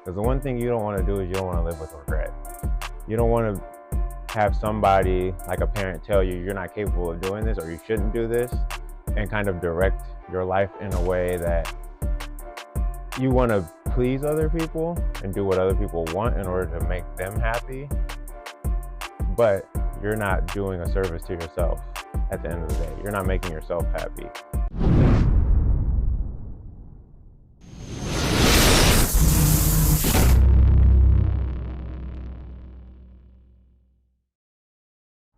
Because the one thing you don't want to do is you don't want to live with regret. You don't want to have somebody, like a parent, tell you you're not capable of doing this or you shouldn't do this, and kind of direct your life in a way that you want to please other people and do what other people want in order to make them happy, but you're not doing a service to yourself at the end of the day. You're not making yourself happy.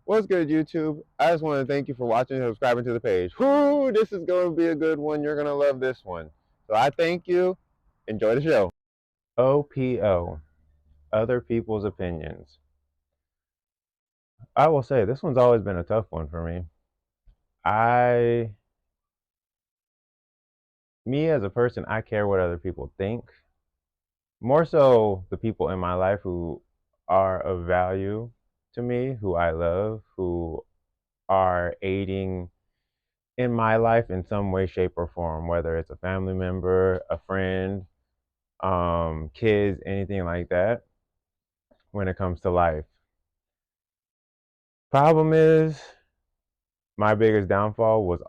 What's good, YouTube? I just want to thank you for watching and subscribing to the page. Whoo, this is going to be a good one. You're going to love this one. So I thank you. Enjoy the show. OPO, other people's opinions. I will say this one's always been a tough one for me. Me as a person, I care what other people think. More so the people in my life who are of value to me, who I love, who are aiding in my life in some way, shape, or form, whether it's a family member, a friend, kids, anything like that when it comes to life. Problem is, my biggest downfall was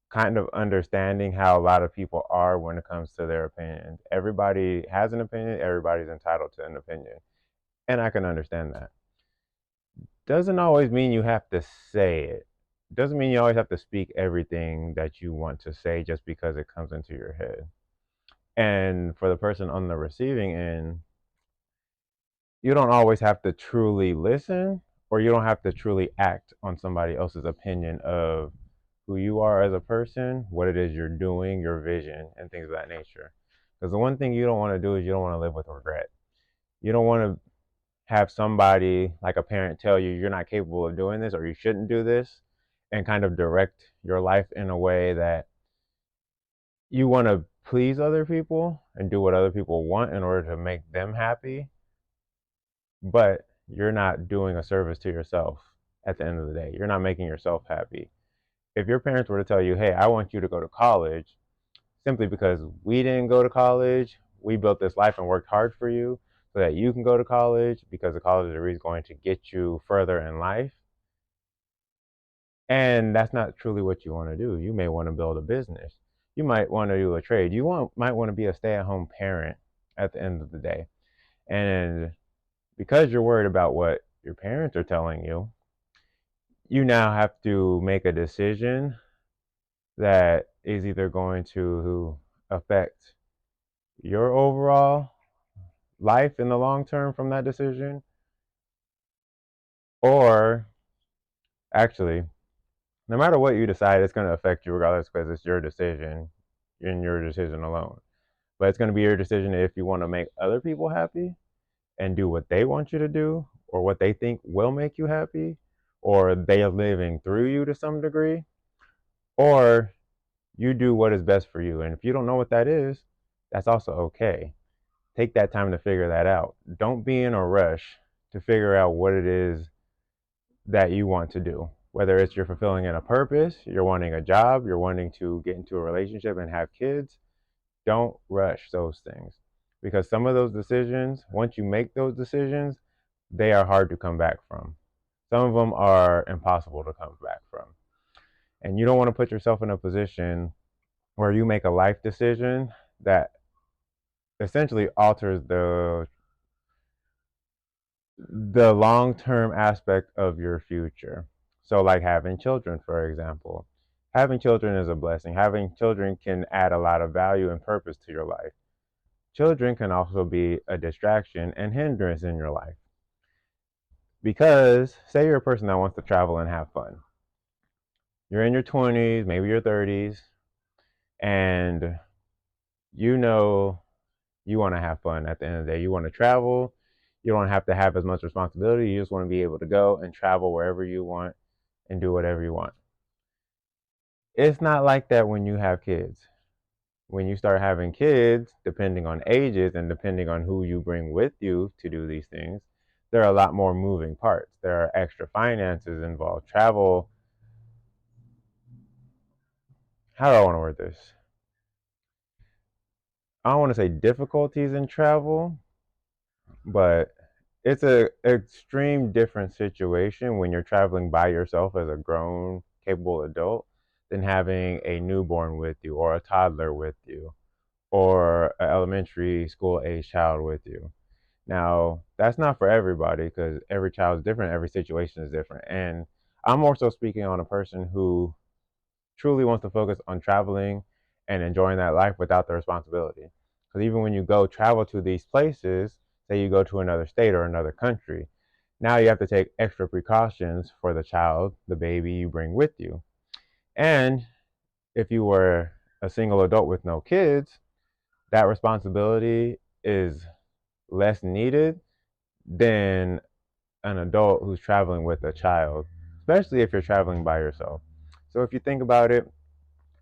kind of understanding how a lot of people are when it comes to their opinions. Everybody has an opinion, everybody's entitled to an opinion, and I can understand that. Doesn't always mean you have to say it. Doesn't mean you always have to speak everything that you want to say just because it comes into your head. And for the person on the receiving end, you don't always have to truly listen, or you don't have to truly act on somebody else's opinion of who you are as a person, what it is you're doing, your vision, and things of that nature. Because the one thing you don't want to do is you don't want to live with regret. You don't want to have somebody, like a parent, tell you you're not capable of doing this or you shouldn't do this, and kind of direct your life in a way that you want to please other people and do what other people want in order to make them happy, but you're not doing a service to yourself at the end of the day. You're not making yourself happy. If your parents were to tell you, hey, I want you to go to college simply because we didn't go to college, we built this life and worked hard for you so that you can go to college because the college degree is going to get you further in life. And that's not truly what you want to do. You may want to build a business. You might want to do a trade. Might want to be a stay-at-home parent at the end of the day. And because you're worried about what your parents are telling you, you now have to make a decision that is either going to affect your overall life in the long term from that decision, or actually, no matter what you decide, it's going to affect you regardless because it's your decision and your decision alone. But it's going to be your decision if you want to make other people happy and do what they want you to do or what they think will make you happy, or they are living through you to some degree, or you do what is best for you. And if you don't know what that is, that's also okay. Take that time to figure that out. Don't be in a rush to figure out what it is that you want to do. Whether it's you're fulfilling in a purpose, you're wanting a job, you're wanting to get into a relationship and have kids, don't rush those things. Because some of those decisions, once you make those decisions, they are hard to come back from. Some of them are impossible to come back from. And you don't want to put yourself in a position where you make a life decision that essentially alters the long-term aspect of your future. So like having children, for example. Having children is a blessing. Having children can add a lot of value and purpose to your life. Children can also be a distraction and hindrance in your life. Because say you're a person that wants to travel and have fun. You're in your 20s, maybe your 30s, and you know you want to have fun at the end of the day. You want to travel. You don't have to have as much responsibility. You just want to be able to go and travel wherever you want and do whatever you want. It's not like that when you have kids. When you start having kids, depending on ages and depending on who you bring with you to do these things, there are a lot more moving parts. There are extra finances involved. Travel, how do I want to word this? I don't want to say difficulties in travel, But it's a extreme different situation when you're traveling by yourself as a grown, capable adult than having a newborn with you or a toddler with you or an elementary school age child with you. Now, that's not for everybody because every child is different, every situation is different. And I'm also speaking on a person who truly wants to focus on traveling and enjoying that life without the responsibility. Because even when you go travel to these places, say you go to another state or another country, now you have to take extra precautions for the child, the baby you bring with you. And if you were a single adult with no kids, that responsibility is less needed than an adult who's traveling with a child, especially if you're traveling by yourself. So if you think about it,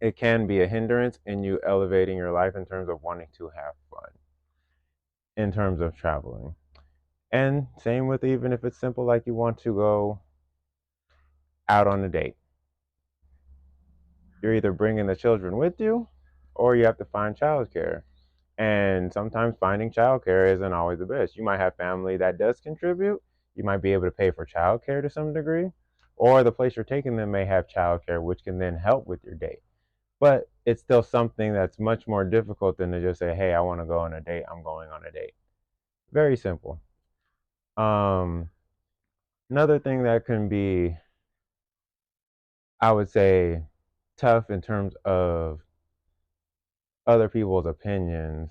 it can be a hindrance in you elevating your life in terms of wanting to have fun in terms of traveling. And same with even if it's simple, like you want to go out on a date. You're either bringing the children with you or you have to find childcare. And sometimes finding childcare isn't always the best. You might have family that does contribute. You might be able to pay for childcare to some degree, or the place you're taking them may have childcare, which can then help with your date. But it's still something that's much more difficult than to just say, hey, I want to go on a date. I'm going on a date. Very simple. Um, Another thing that can be, I would say, tough in terms of other people's opinions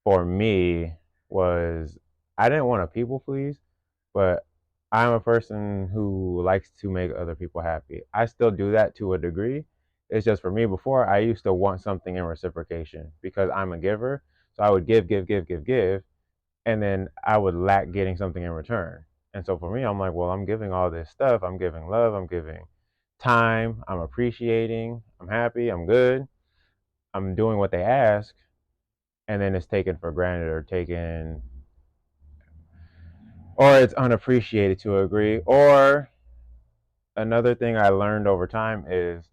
for me was I didn't want to people please, but I'm a person who likes to make other people happy. I still do that to a degree. It's just for me, before I used to want something in reciprocation because I'm a giver. So I would give, give, give, give, give, and then I would lack getting something in return. And so for me, I'm like, well, I'm giving all this stuff. I'm giving love. I'm giving time. I'm appreciating. I'm happy. I'm good. I'm doing what they ask. And then it's taken for granted or taken, or it's unappreciated to a degree. Or another thing I learned over time is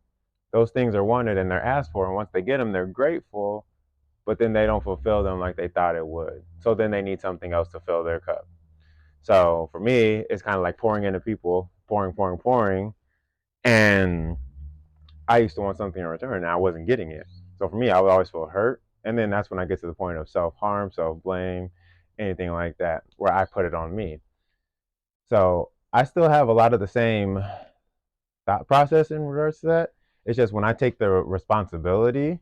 those things are wanted and they're asked for. And once they get them, they're grateful, but then they don't fulfill them like they thought it would. So then they need something else to fill their cup. So for me, it's kind of like pouring into people, pouring, pouring, pouring. And I used to want something in return and I wasn't getting it. So for me, I would always feel hurt. And then that's when I get to the point of self harm, self blame, anything like that, where I put it on me. So I still have a lot of the same thought process in regards to that. It's just when I take the responsibility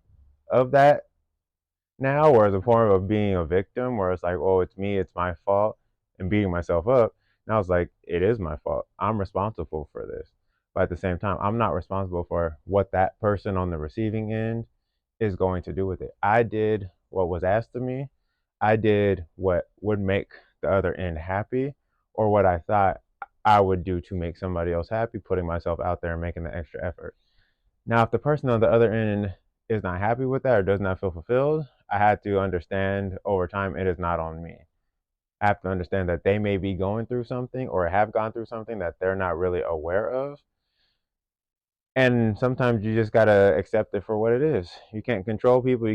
of that now, or as a form of being a victim, where it's like, oh, it's me, it's my fault, and beating myself up. Now it's like, it is my fault. I'm responsible for this. But at the same time, I'm not responsible for what that person on the receiving end is going to do with it. I did what was asked of me. I did what would make the other end happy, or what I thought I would do to make somebody else happy, putting myself out there and making the extra effort. Now, if the person on the other end is not happy with that or does not feel fulfilled, I had to understand over time it is not on me. I have to understand that they may be going through something or have gone through something that they're not really aware of. And sometimes you just gotta accept it for what it is. You can't control people.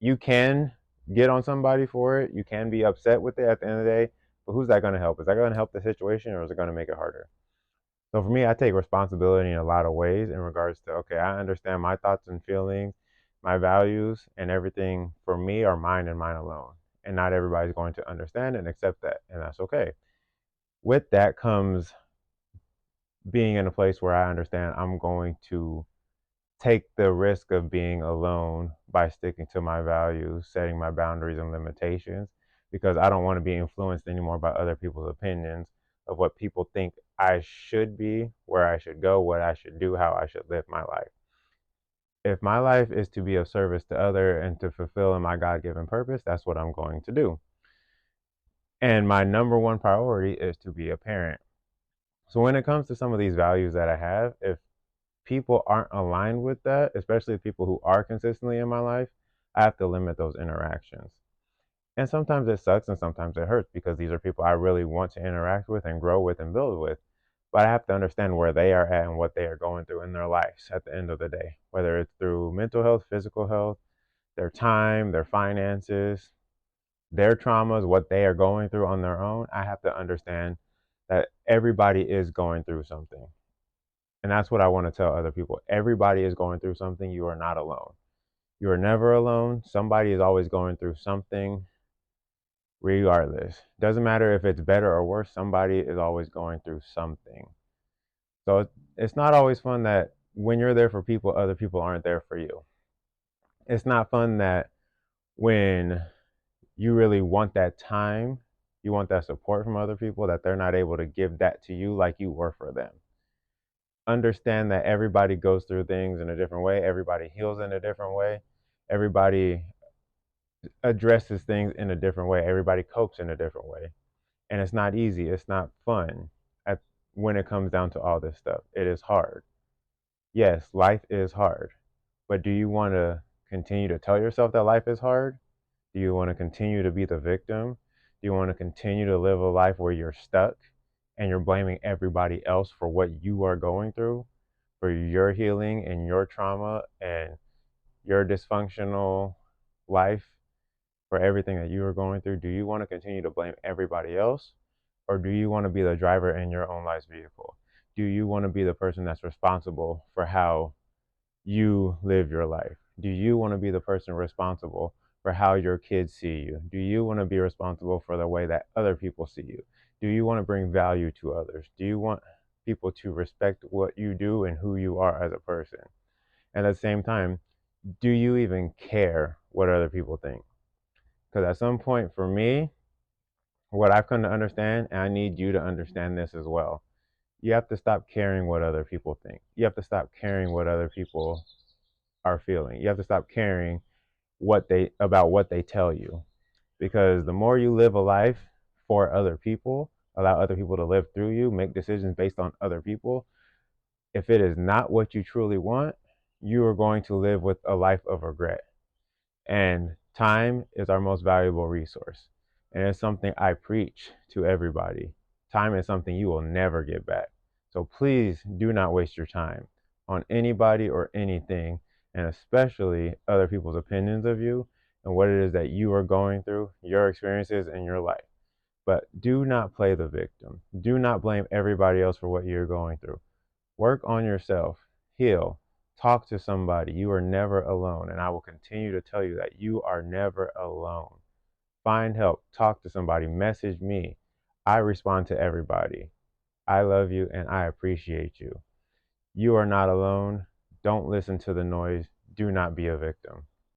You can get on somebody for it. You can be upset with it at the end of the day. But who's that gonna help? Is that gonna help the situation or is it gonna make it harder? So for me, I take responsibility in a lot of ways in regards to, okay, I understand my thoughts and feelings, my values, and everything for me are mine and mine alone. And not everybody's going to understand and accept that, and that's okay. With that comes being in a place where I understand I'm going to take the risk of being alone by sticking to my values, setting my boundaries and limitations, because I don't want to be influenced anymore by other people's opinions of what people think I should be, where I should go, what I should do, how I should live my life. If my life is to be of service to other and to fulfill my God-given purpose, that's what I'm going to do. And my number one priority is to be a parent. So when it comes to some of these values that I have, if people aren't aligned with that, especially people who are consistently in my life, I have to limit those interactions. And sometimes it sucks and sometimes it hurts because these are people I really want to interact with and grow with and build with. But I have to understand where they are at and what they are going through in their lives at the end of the day, whether it's through mental health, physical health, their time, their finances, their traumas, what they are going through on their own, I have to understand that everybody is going through something. And that's what I want to tell other people. Everybody is going through something. You are not alone. You are never alone. Somebody is always going through something, regardless. Doesn't matter if it's better or worse, somebody is always going through something. So it's not always fun that when you're there for people, other people aren't there for you. It's not fun that when you really want that time, you want that support from other people, that they're not able to give that to you like you were for them. Understand that everybody goes through things in a different way. Everybody heals in a different way. Everybody addresses things in a different way. Everybody copes in a different way. And it's not easy. It's not fun when it comes down to all this stuff. It is hard. Yes, life is hard. But do you want to continue to tell yourself that life is hard? Do you want to continue to be the victim? Do you want to continue to live a life where you're stuck and you're blaming everybody else for what you are going through, for your healing and your trauma and your dysfunctional life, for everything that you are going through? Do you want to continue to blame everybody else? Or do you want to be the driver in your own life's vehicle? Do you want to be the person that's responsible for how you live your life? Do you want to be the person responsible for how your kids see you? Do you want to be responsible for the way that other people see you? Do you want to bring value to others? Do you want people to respect what you do and who you are as a person? And at the same time, do you even care what other people think? Because at some point, for me, what I've come to understand, and I need you to understand this as well, you have to stop caring what other people think. You have to stop caring what other people are feeling. You have to stop caring about what they tell you. Because the more you live a life for other people, allow other people to live through you, make decisions based on other people, if it is not what you truly want, you are going to live with a life of regret. And time is our most valuable resource. And it's something I preach to everybody. Time is something you will never get back. So please do not waste your time on anybody or anything, and especially other people's opinions of you and what it is that you are going through, your experiences in your life. But do not play the victim. Do not blame everybody else for what you're going through. Work on yourself, heal, talk to somebody. You are never alone. And I will continue to tell you that you are never alone. Find help, talk to somebody, message me. I respond to everybody. I love you and I appreciate you. You are not alone. Don't listen to the noise. Do not be a victim.